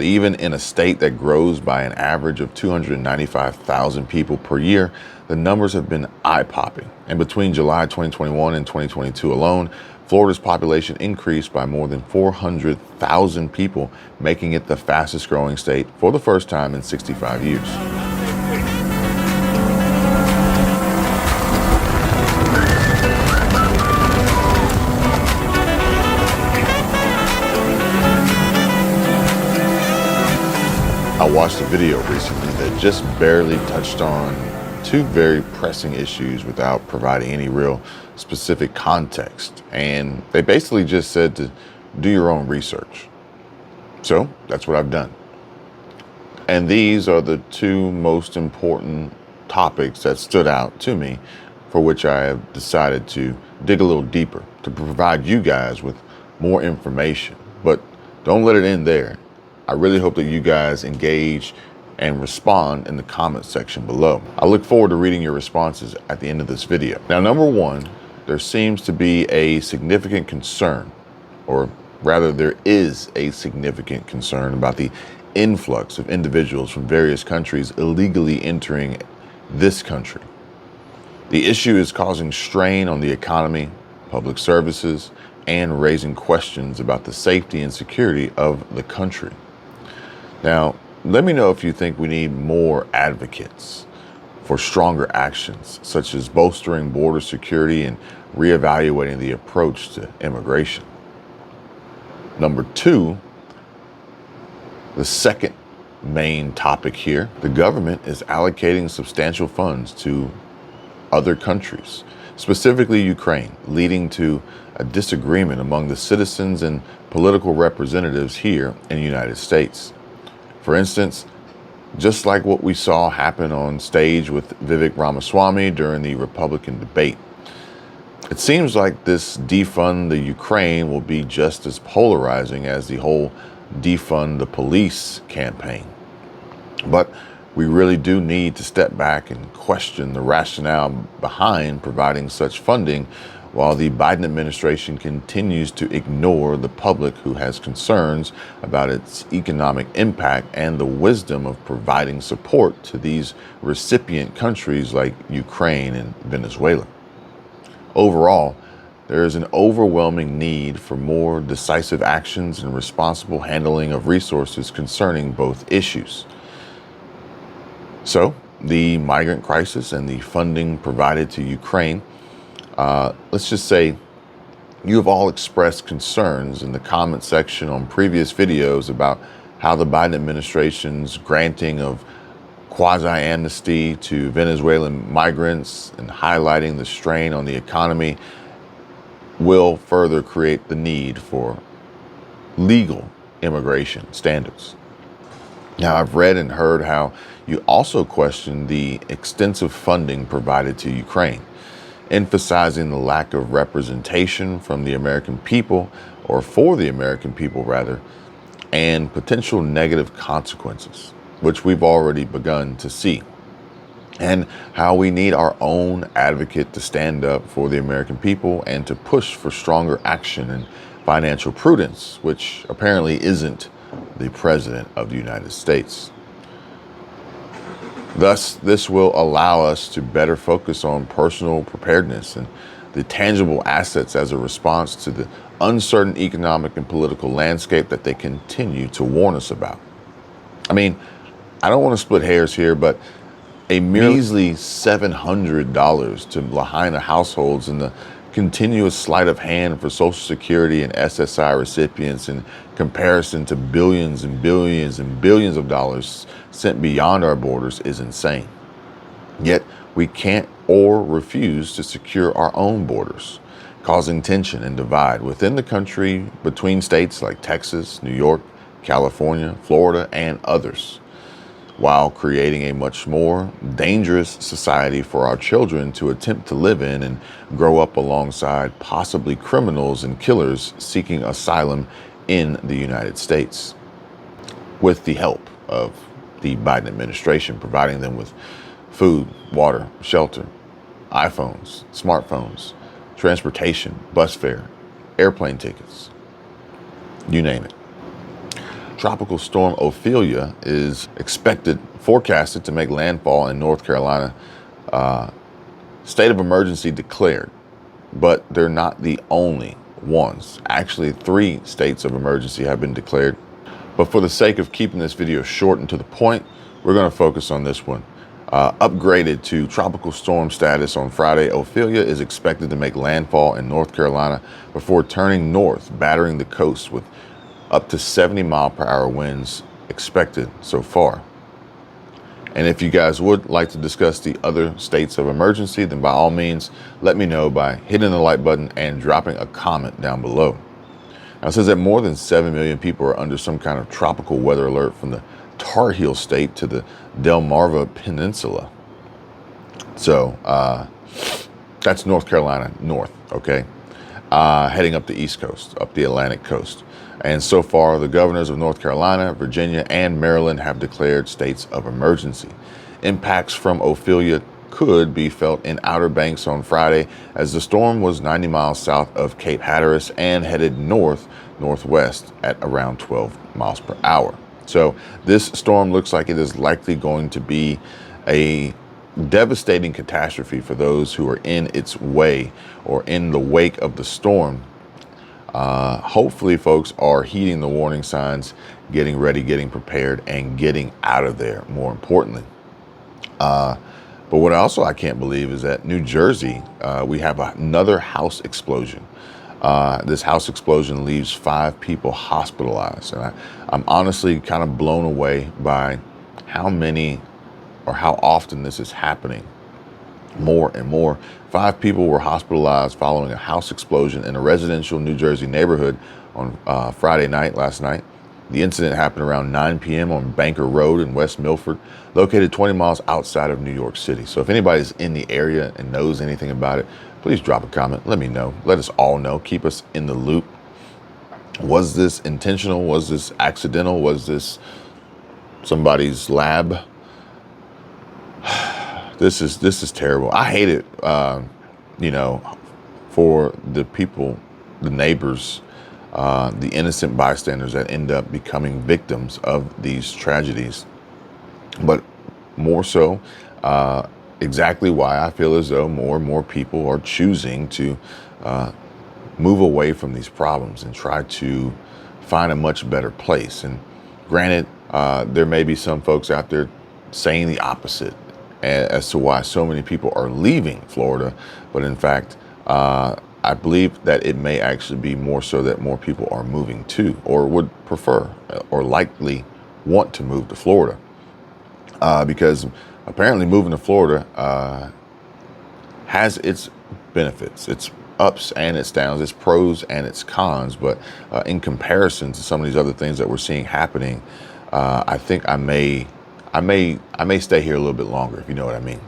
Even in a state that grows by an average of 295,000 people per year, the numbers have been eye-popping. And between July 2021 and 2022 alone, Florida's population increased by more than 400,000 people, making it the fastest growing state for the first time in 65 years. I watched a video recently that just barely touched on two very pressing issues without providing any real specific context. And they basically just said to do your own research. So that's what I've done. And these are the two most important topics that stood out to me, for which I have decided to dig a little deeper to provide you guys with more information. But don't let it end there. I really hope that you guys engage and respond in the comment section below. I look forward to reading your responses at the end of this video. Now, number one, there seems to be a significant concern, or rather there is a significant concern about the influx of individuals from various countries illegally entering this country. The issue is causing strain on the economy, public services, and raising questions about the safety and security of the country. Now, let me know if you think we need more advocates for stronger actions, such as bolstering border security and reevaluating the approach to immigration. Number two, the second main topic here, the government is allocating substantial funds to other countries, specifically Ukraine, leading to a disagreement among the citizens and political representatives here in the United States. For instance, just like what we saw happen on stage with Vivek Ramaswamy during the Republican debate, it seems like this defund the Ukraine will be just as polarizing as the whole defund the police campaign. But we really do need to step back and question the rationale behind providing such funding, while the Biden administration continues to ignore the public who has concerns about its economic impact and the wisdom of providing support to these recipient countries like Ukraine and Venezuela. Overall, there is an overwhelming need for more decisive actions and responsible handling of resources concerning both issues. So, the migrant crisis and the funding provided to Ukraine, let's just say you have all expressed concerns in the comment section on previous videos about how the Biden administration's granting of quasi-amnesty to Venezuelan migrants and highlighting the strain on the economy will further create the need for legal immigration standards. Now, I've read and heard how you also question the extensive funding provided to Ukraine, emphasizing the lack of representation from the American people, or for the American people rather, and potential negative consequences, which we've already begun to see, and how we need our own advocate to stand up for the American people and to push for stronger action and financial prudence, which apparently isn't the President of the United States. Thus, this will allow us to better focus on personal preparedness and the tangible assets as a response to the uncertain economic and political landscape that they continue to warn us about. I mean, I don't want to split hairs here, but a measly $700 to Lahaina households and the continuous sleight of hand for Social Security and SSI recipients in comparison to billions and billions and billions of dollars sent beyond our borders is insane. Yet we can't or refuse to secure our own borders, causing tension and divide within the country between states like Texas, New York, California, Florida, and others, while creating a much more dangerous society for our children to attempt to live in and grow up alongside possibly criminals and killers seeking asylum in the United States, with the help of the Biden administration providing them with food, water, shelter, iPhones, smartphones, transportation, bus fare, airplane tickets, you name it. Tropical storm Ophelia is forecasted to make landfall in North Carolina. State of emergency declared, but they're not the only ones. Actually, 3 states of emergency have been declared. But for the sake of keeping this video short and to the point, we're going to focus on this one. Upgraded to tropical storm status on Friday, Ophelia is expected to make landfall in North Carolina before turning north, battering the coast with up to 70-mile-per-hour winds expected so far. And if you guys would like to discuss the other states of emergency, then by all means, let me know by hitting the like button and dropping a comment down below. Now, it says that more than 7 million people are under some kind of tropical weather alert from the Tar Heel State to the Delmarva Peninsula. So that's North Carolina north, okay? Heading up the East Coast, up the Atlantic coast. And so far, the governors of North Carolina, Virginia, and Maryland have declared states of emergency. Impacts from Ophelia could be felt in Outer Banks on Friday, as the storm was 90 miles south of Cape Hatteras and headed northwest at around 12 miles per hour. So this storm looks like it is likely going to be a devastating catastrophe for those who are in its way or in the wake of the storm. Hopefully folks are heeding the warning signs, getting ready, getting prepared, and getting out of there, more importantly. But what I can't believe is that New Jersey, we have another house explosion. This house explosion leaves 5 people hospitalized. And I'm honestly kind of blown away by how many or how often this is happening. More and more. 5 people were hospitalized following a house explosion in a residential New Jersey neighborhood on Friday night, last night. The incident happened around 9 p.m. on Banker Road in West Milford, located 20 miles outside of New York City. So if anybody's in the area and knows anything about it, please drop a comment. Let me know. Let us all know. Keep us in the loop. Was this intentional? Was this accidental? Was this somebody's lab? This is terrible. I hate it, for the people, the neighbors, the innocent bystanders that end up becoming victims of these tragedies. But more so, exactly why I feel as though more and more people are choosing to move away from these problems and try to find a much better place. And granted, there may be some folks out there saying the opposite as to why so many people are leaving Florida. But in fact, I believe that it may actually be more so that more people are moving to, or would prefer, or likely want to move to Florida. Because apparently moving to Florida has its benefits, its ups and its downs, its pros and its cons. But in comparison to some of these other things that we're seeing happening, I think I may stay here a little bit longer, if you know what I mean.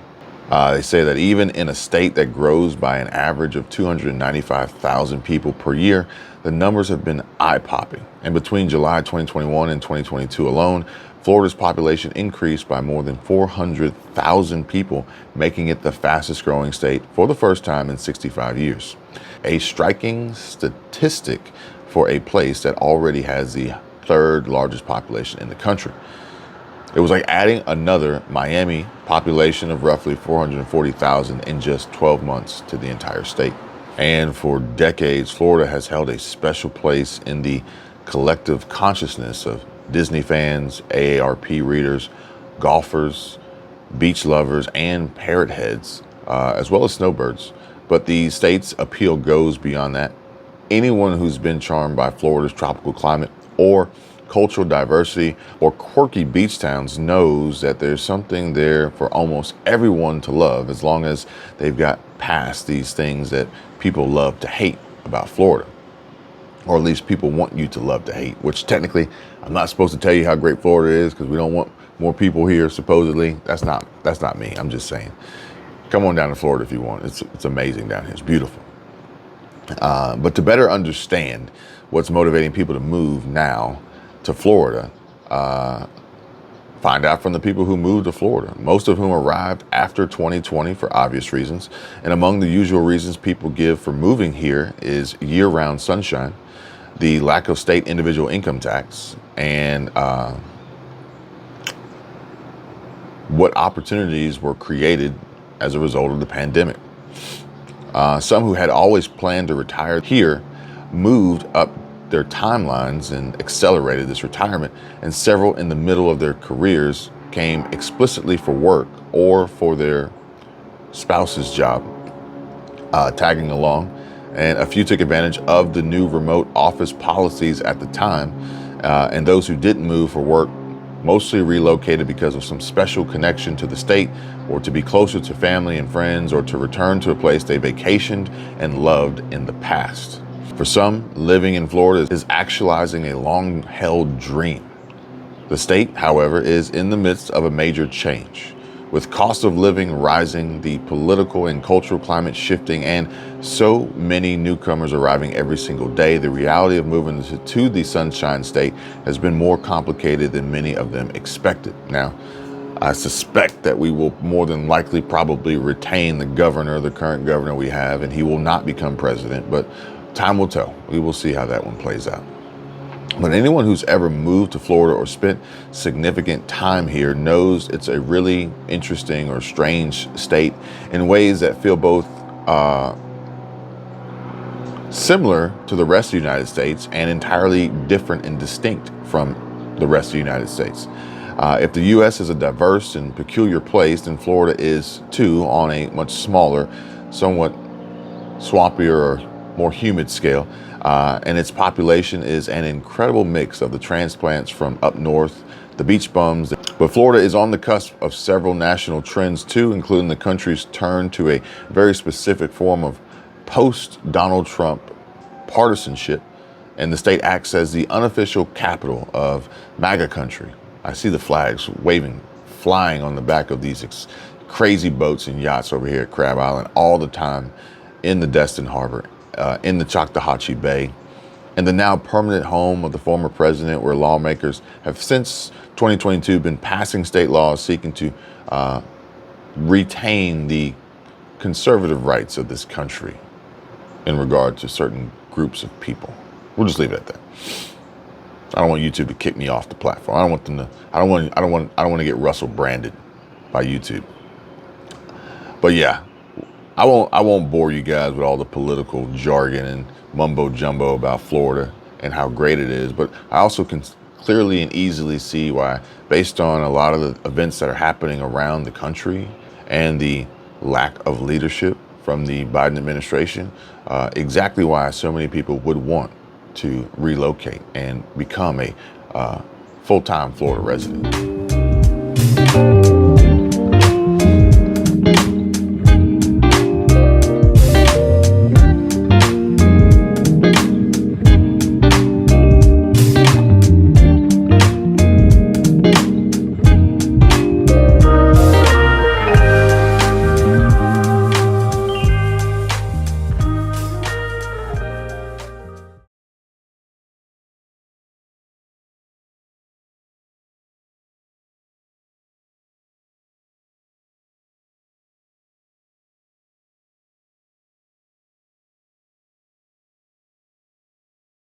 They say that even in a state that grows by an average of 295,000 people per year, the numbers have been eye-popping. And between July 2021 and 2022 alone, Florida's population increased by more than 400,000 people, making it the fastest growing state for the first time in 65 years. A striking statistic for a place that already has the 3rd largest population in the country. It was like adding another Miami population of roughly 440,000 in just 12 months to the entire state. And for decades, Florida has held a special place in the collective consciousness of Disney fans, AARP readers, golfers, beach lovers, and parrot heads, as well as snowbirds. But the state's appeal goes beyond that. Anyone who's been charmed by Florida's tropical climate or cultural diversity or quirky beach towns knows that there's something there for almost everyone to love, as long as they've got past these things that people love to hate about Florida, or at least people want you to love to hate, which technically I'm not supposed to tell you how great Florida is because we don't want more people here, supposedly. That's not me. I'm just saying, come on down to Florida if you want. It's amazing down here. It's beautiful. But to better understand what's motivating people to move now to Florida, find out from the people who moved to Florida, most of whom arrived after 2020 for obvious reasons. And among the usual reasons people give for moving here is year-round sunshine, the lack of state individual income tax, and what opportunities were created as a result of the pandemic. Some who had always planned to retire here moved up their timelines and accelerated this retirement, and several in the middle of their careers came explicitly for work or for their spouse's job, tagging along. And a few took advantage of the new remote office policies at the time. And those who didn't move for work mostly relocated because of some special connection to the state, or to be closer to family and friends, or to return to a place they vacationed and loved in the past. For some, living in Florida is actualizing a long-held dream. The state, however, is in the midst of a major change. With cost of living rising, the political and cultural climate shifting, and so many newcomers arriving every single day, the reality of moving to the Sunshine State has been more complicated than many of them expected. Now, I suspect that we will more than likely probably retain the governor, the current governor we have, and he will not become president, but time will tell. We will see how that one plays out. But anyone who's ever moved to Florida or spent significant time here knows it's a really interesting or strange state in ways that feel both similar to the rest of the United States and entirely different and distinct from the rest of the United States. If the U.S. is a diverse and peculiar place, then Florida is too, on a much smaller, somewhat swampier or more humid scale. And its population is an incredible mix of the transplants from up north, the beach bums. But Florida is on the cusp of several national trends too, including the country's turn to a very specific form of post-Donald Trump partisanship, and the state acts as the unofficial capital of MAGA country. I see the flags waving, flying on the back of these crazy boats and yachts over here at Crab Island all the time, in the Destin Harbor, in the Choctawhatchee Bay, and the now permanent home of the former president, where lawmakers have since 2022 been passing state laws seeking to retain the conservative rights of this country in regard to certain groups of people. We'll just leave it at that. I don't want YouTube to kick me off the platform. I don't want them to. I don't want to get Russell branded by YouTube. But yeah, I won't bore you guys with all the political jargon and mumbo jumbo about Florida and how great it is. But I also can clearly and easily see why, based on a lot of the events that are happening around the country and the lack of leadership from the Biden administration, exactly why so many people would want to relocate and become a full-time Florida resident.